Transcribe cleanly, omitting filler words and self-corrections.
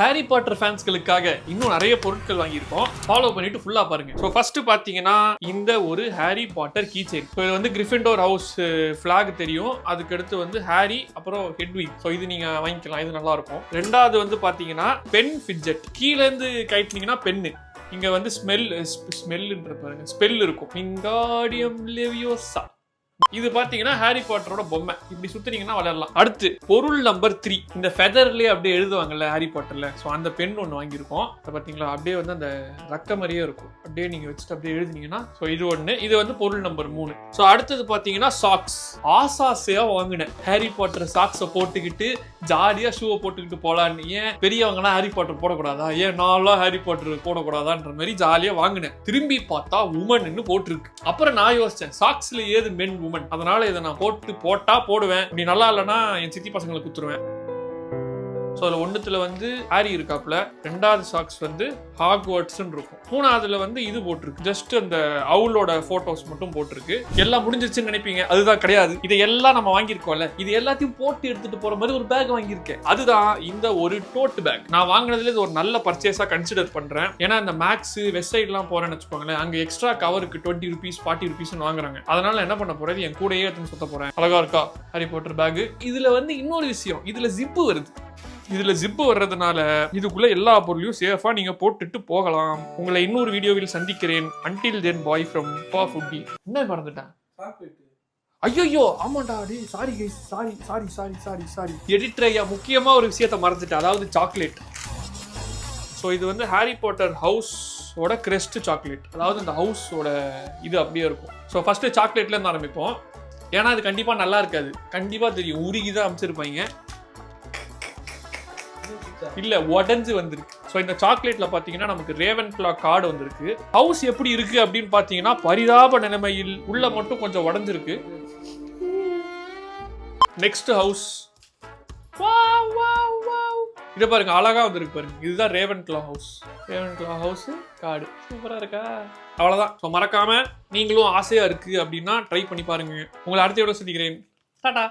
Harry Potter ஃபேன்ஸ்களுக்காக இன்னும் நிறைய பொருட்கள் வாங்கியிருக்கோம். ஃபாலோ பண்ணிட்டு ஃபுல்லா பாருங்க. ஸோ ஃபர்ஸ்ட் பாத்தீங்கன்னா இந்த ஒரு Harry Potter key chain. So இது வந்து கிரிஃபிண்டோர் ஹவுஸ் ஃபிளாக் தெரியும். அதுக்கு அடுத்து வந்து ஹாரி அப்புறம் ஹெட்விக். ஸோ இது நீங்க வாங்கிக்கலாம், இது நல்லா இருக்கும். ரெண்டாவது வந்து பாத்தீங்கன்னா பென் ஃபிட்ஜெட். கீழ இருந்து கைட்டினீங்கன்னா பென்னு. இங்க வந்து ஸ்மெல்ன்ற பாருங்க, ஸ்பெல் இருக்கும். விங்காடியம் லெவியோசா. இது பாத்தீங்கன்னா ஹாரி பாட்டரோட பொம்மை. இப்படி சுத்துனீங்கன்னா வளரலாம். அடுத்து பொருள் நம்பர் 3. இந்த ஃபெதர்லயே அப்படியே எழுதுவாங்கல்ல ஹாரி பாட்டர்ல. ஸோ அந்த பென் ஒன்று வாங்கியிருக்கோம். பாத்தீங்களா, அப்படியே வந்து அந்த ரக்க மாதிரியே இருக்கும். அப்படியே நீங்க வச்சுட்டு அப்படியே எழுதுனீங்கன்னா ஸோ இது ஒன்று. இது வந்து பொருள் நம்பர் 3. ஸோ அடுத்தது பாத்தீங்கன்னா சாக்ஸ். ஆசாசையா வாங்கினேன் ஹாரி பாட்டர் சாக்ஸை போட்டுக்கிட்டு ஜாலியா ஷூவை போட்டுக்கிட்டு போலான்னு. ஏன் பெரியவங்கலாம் ஹாரி பாட்டர் போடக்கூடாதா, ஏன் நான்லாம் ஹாரி பாட்டர் போடக்கூடாதான்ற மாதிரி ஜாலியா வாங்கினேன். திரும்பி பார்த்தா உமன்னு போட்டிருக்கு. அப்புறம் நான் யோசிச்சேன், சாக்ஸ்ல ஏது மென் உமன், அதனால இதை நான் போட்டா போடுவேன். இப்படி நல்லா இல்லைன்னா என் சித்தி பசங்களை குத்துருவேன். ஸோ அதில் ஒன்றுத்துல வந்து ஹாரி இருக்காப்புல, ரெண்டாவது சாக்ஸ் வந்து ஹாக்வர்ட்ஸ்ன்னு இருக்கும், மூணாவதுல வந்து இது போட்டிருக்கு, ஜஸ்ட் அந்த அவுலோட போட்டோஸ் மட்டும் போட்டிருக்கு. எல்லாம் முடிஞ்சிருச்சுன்னு நினைப்பீங்க, அதுதான் கிடையாது. இதையெல்லாம் நம்ம வாங்கியிருக்கோம்ல, இது எல்லாத்தையும் போட்டு எடுத்துட்டு போற மாதிரி ஒரு பேக் வாங்கியிருக்கேன். அதுதான் இந்த ஒரு டோட் பேக். நான் வாங்கினதுல இது ஒரு நல்ல பர்ச்சேஸா கன்சிடர் பண்றேன். ஏன்னா இந்த மேக்ஸ் வெப்சைட்லாம் போறேன்னு வச்சுக்கோங்களேன், அங்க எக்ஸ்ட்ரா கவருக்கு 20 rupees 40 rupees வாங்குறாங்க. அதனால என்ன பண்ண போறது, என் கூடயே எடுத்து சுத்த போறேன். அழகா இருக்கா ஹாரி பாட்டர் பேக். இதுல வந்து இன்னொரு விஷயம், இதுல ஜிப்பு வருது. இதுல ஜிப்பு வர்றதுனால இதுக்குள்ள எல்லா பொருளையும் சேஃபா நீங்க போட்டுட்டு போகலாம். உங்களை இன்னொரு வீடியோவில் சந்திக்கிறேன். Until then bye from foodie. என்ன மறந்துட்டேன், ஐயோ ஆமாண்டா, டேய் சாரி கைஸ், சாரி எடிட்டர் ஐயா, முக்கியமா ஒரு விஷயத்தை மறந்துட்டேன், அதாவது சாக்லேட். ஸோ இது வந்து ஹாரி பாட்டர் ஹவுஸோட கிரெஸ்ட் சாக்லேட். அதாவது இந்த ஹவுஸோட இது அப்படியே இருக்கும். ஸோ ஃபர்ஸ்ட் சாக்லேட்ல இருந்து ஆரம்பிப்போம். ஏன்னா அது கண்டிப்பா நல்லா இருக்காது, கண்டிப்பா தெரியும், உருகிதான் அமைச்சிருப்பாங்க. இல்ல உடஞ்சு வந்திருக்கு. சோ இந்த சாக்லேட்ல பாத்தீங்கன்னா நமக்கு ரேவன்க்ளா கார்டு வந்திருக்கு. ஹவுஸ் எப்படி இருக்கு அப்படின்னு பாத்தீங்கன்னா பரிதாப நிலைமையில், உள்ள மட்டும் கொஞ்சம் உடஞ்சிருக்கு. நெக்ஸ்ட் ஹவுஸ், இத பாருங்க, அழகா வந்திருக்கு பாருங்க. இதுதான் ரேவன்க்ளா ஹவுஸ் கார்டு. சூப்பரா இருக்கா? அவ்வளவுதான். சோ மறக்காம நீங்களும் ஆசையா இருக்கு அப்படின்னா ட்ரை பண்ணி பாருங்க. உங்களை அடுத்த வீடியோல சந்திக்கிறேன். டாடா.